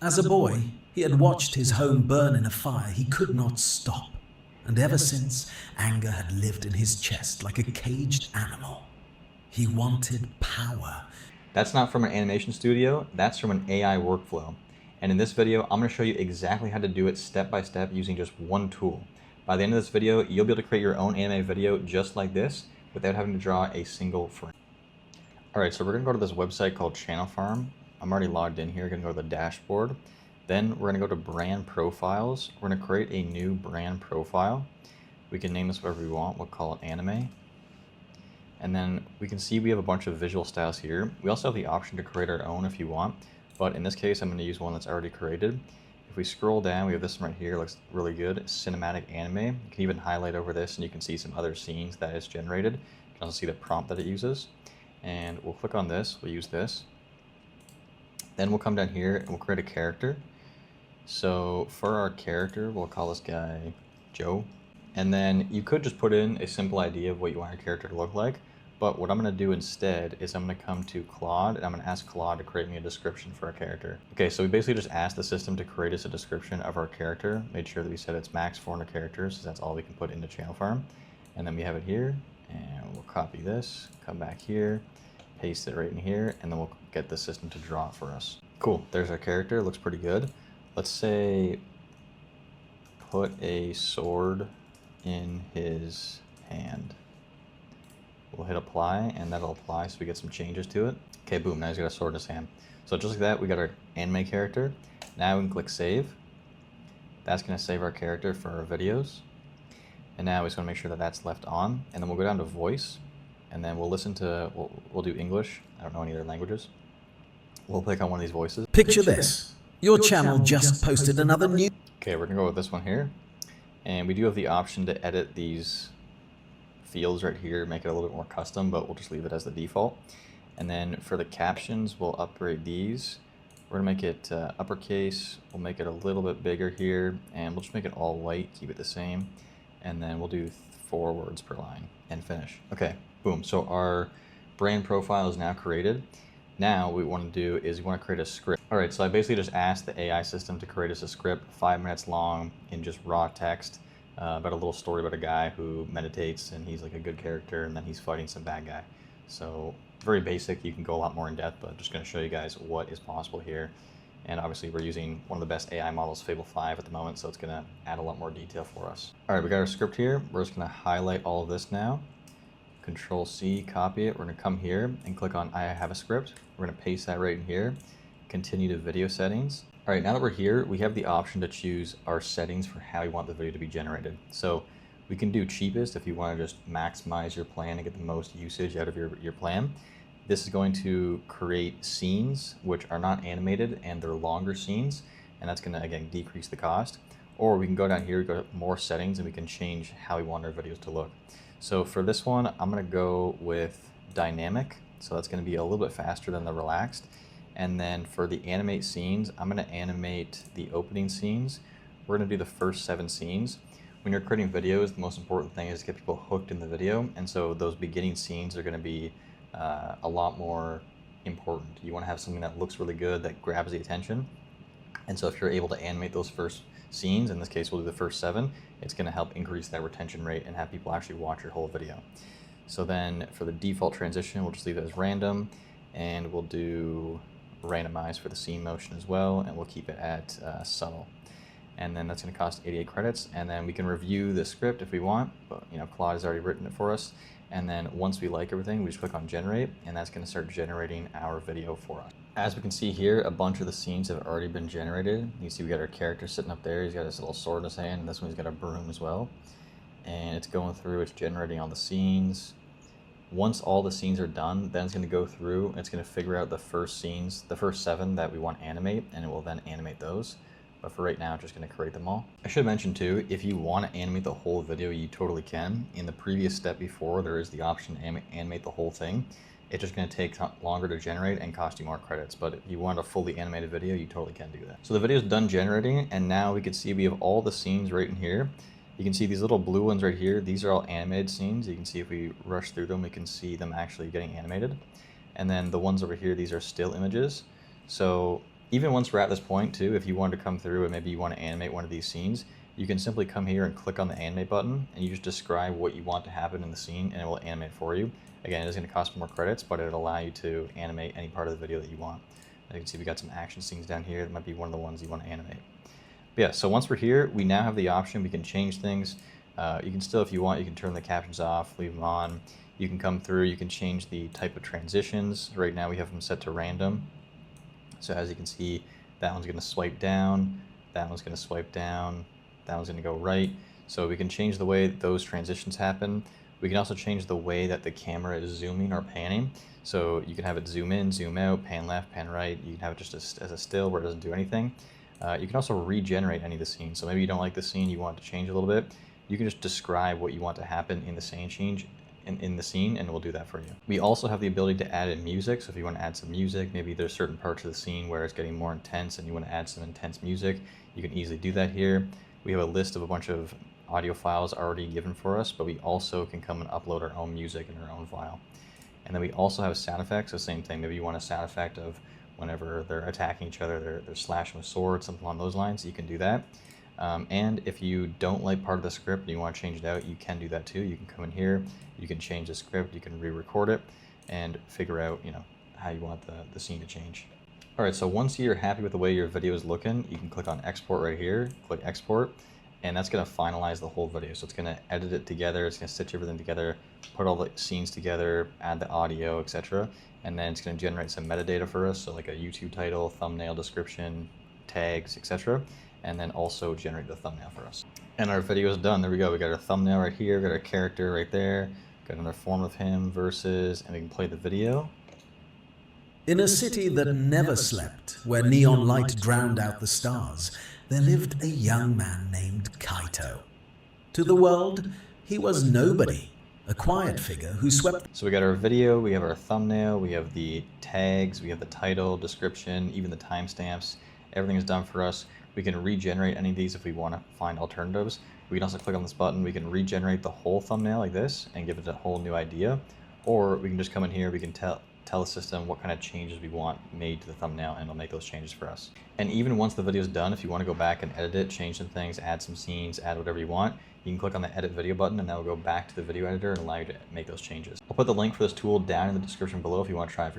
As a boy, he had watched his home burn in a fire he could not stop, and ever since, anger had lived in his chest like a caged animal. He wanted power. That's not from an animation studio, that's from an AI workflow. And in this video, I'm going to show you exactly how to do it step by step using just one tool. By the end of this video, you'll be able to create your own anime video just like this without having to draw a single frame. Alright, so we're going to go to this website called Channel Farm. I'm already logged in here, going to go to the dashboard. Then we're going to go to brand profiles. We're going to create a new brand profile. We can name this whatever we want. We'll call it anime. And then we can see we have a bunch of visual styles here. We also have the option to create our own if you want, but in this case I'm going to use one that's already created. If we scroll down, we have this one right here, looks really good, cinematic anime. You can even highlight over this and you can see some other scenes that it's generated. You can also see the prompt that it uses. And we'll click on this, we'll use this. Then we'll come down here and we'll create a character. So for our character, we'll call this guy Joe. And then you could just put in a simple idea of what you want your character to look like. But what I'm going to do instead is I'm going to come to Claude and I'm going to ask Claude to create me a description for our character. Okay, so we basically just asked the system to create us a description of our character. Made sure that we said it's max 400 characters, so that's all we can put into Channel Farm. And then we have it here, and we'll copy this, come back here, paste it right in here, and then we'll get the system to draw it for us. Cool, there's our character, looks pretty good. Let's say put a sword in his hand. We'll hit apply and that'll apply so we get some changes to it. Okay, boom, now he's got a sword in his hand. So just like that, we got our anime character. Now we can click save. That's going to save our character for our videos. And now we just want to make sure that that's left on. And then we'll go down to voice and then we'll listen to, we'll do English. I don't know any other languages. We'll click on one of these voices. Picture this. Your channel just posted another new... Okay, we're going to go with this one here. And we do have the option to edit these fields right here, make it a little bit more custom, but we'll just leave it as the default. And then for the captions, we'll upgrade these. We're gonna make it uppercase. We'll make it a little bit bigger here, and we'll just make it all white, keep it the same. And then we'll do 4 words per line and finish. Okay, boom. So our brand profile is now created. Now what we want to do is we want to create a script. All right, so I basically just asked the AI system to create us a script, 5 minutes long in just raw text. About a little story about a guy who meditates and he's like a good character and then he's fighting some bad guy. So very basic, you can go a lot more in depth, but I'm just going to show you guys what is possible here. And obviously we're using one of the best AI models, Fable 5 at the moment, so it's going to add a lot more detail for us. All right, we got our script here. We're just going to highlight all of this now. Control C, copy it. We're going to come here and click on I have a script. We're going to paste that right in here. Continue to video settings. All right, now that we're here, we have the option to choose our settings for how you want the video to be generated. So we can do cheapest if you want to just maximize your plan and get the most usage out of your plan. This is going to create scenes which are not animated and they're longer scenes, and that's going to, again, decrease the cost. Or we can go down here, go to more settings, and we can change how we want our videos to look. So for this one, I'm going to go with dynamic. So that's going to be a little bit faster than the relaxed. And then for the animate scenes, I'm going to animate the opening scenes. We're going to do the first 7 scenes. When you're creating videos, the most important thing is to get people hooked in the video. And so those beginning scenes are going to be a lot more important. You want to have something that looks really good, that grabs the attention. And so if you're able to animate those first scenes, in this case we'll do the first 7, it's going to help increase that retention rate and have people actually watch your whole video. So then for the default transition, we'll just leave it as random, and we'll do randomize for the scene motion as well, and we'll keep it at subtle. And then that's going to cost 88 credits, and then we can review the script if we want, but Claude has already written it for us. And then once we like everything, we just click on generate, and that's going to start generating our video for us. As we can see here, a bunch of the scenes have already been generated. You see we got our character sitting up there, he's got his little sword in his hand, and this one he's got a broom as well. And it's going through, it's generating all the scenes. Once all the scenes are done, then it's going to go through and it's going to figure out the first scenes, the first 7 that we want to animate, and it will then animate those. But for right now, it's just going to create them all. I should mention too, if you want to animate the whole video, you totally can. In the previous step before, there is the option to animate the whole thing. It's just going to take longer to generate and cost you more credits. But if you want a fully animated video, you totally can do that. So the video is done generating, and now we can see we have all the scenes right in here. You can see these little blue ones right here. These are all animated scenes. You can see if we rush through them, we can see them actually getting animated. And then the ones over here, these are still images. So Even once we're at this point too, if you wanted to come through and maybe you want to animate one of these scenes, you can simply come here and click on the animate button and you just describe what you want to happen in the scene and it will animate for you. Again, it is going to cost more credits, but it'll allow you to animate any part of the video that you want. As you can see, we got some action scenes down here. That might be one of the ones you want to animate. But yeah, so once we're here, we now have the option. We can change things. You can still, if you want, you can turn the captions off, leave them on. You can come through, you can change the type of transitions. Right now we have them set to random. So as you can see, that one's going to swipe down, that one's going to swipe down, that one's going to go right. So we can change the way those transitions happen. We can also change the way that the camera is zooming or panning. So you can have it zoom in, zoom out, pan left, pan right. You can have it just as a still where it doesn't do anything. You can also regenerate any of the scenes. So maybe you don't like the scene, you want it to change a little bit. You can just describe what you want to happen in the scene change in the scene, and we'll do that for you. We also have the ability to add in music. So if you want to add some music, maybe there's certain parts of the scene where it's getting more intense and you want to add some intense music, you can easily do that here. We have a list of a bunch of audio files already given for us, but we also can come and upload our own music in our own file. And then we also have sound effects, so same thing. Maybe you want a sound effect of whenever they're attacking each other, they're slashing with swords, something along those lines, you can do that. And if you don't like part of the script and you want to change it out, you can do that too. You can come in here, you can change the script, you can re-record it, and figure out, how you want the scene to change. All right, so once you're happy with the way your video is looking, you can click on export right here, click export, and that's going to finalize the whole video. So it's going to edit it together, it's going to stitch everything together, put all the scenes together, add the audio, etc. And then it's going to generate some metadata for us, so like a YouTube title, thumbnail, description, tags, etc. And then also generate the thumbnail for us. And our video is done. There we go. We got our thumbnail right here, we got our character right there, got another form of him versus, and we can play the video. In a city that never slept, where neon light drowned out the stars, there lived a young man named Kaito. To the world, he was nobody, a quiet figure who swept. So we got our video, we have our thumbnail, we have the tags, we have the title, description, even the timestamps. Everything is done for us. We can regenerate any of these if we want to find alternatives. We can also click on this button. We can regenerate the whole thumbnail like this and give it a whole new idea. Or we can just come in here, we can tell the system what kind of changes we want made to the thumbnail, and it'll make those changes for us. And even once the video is done, if you want to go back and edit it, change some things, add some scenes, add whatever you want, you can click on the edit video button and that will go back to the video editor and allow you to make those changes. I'll put the link for this tool down in the description below if you want to try it for yourself.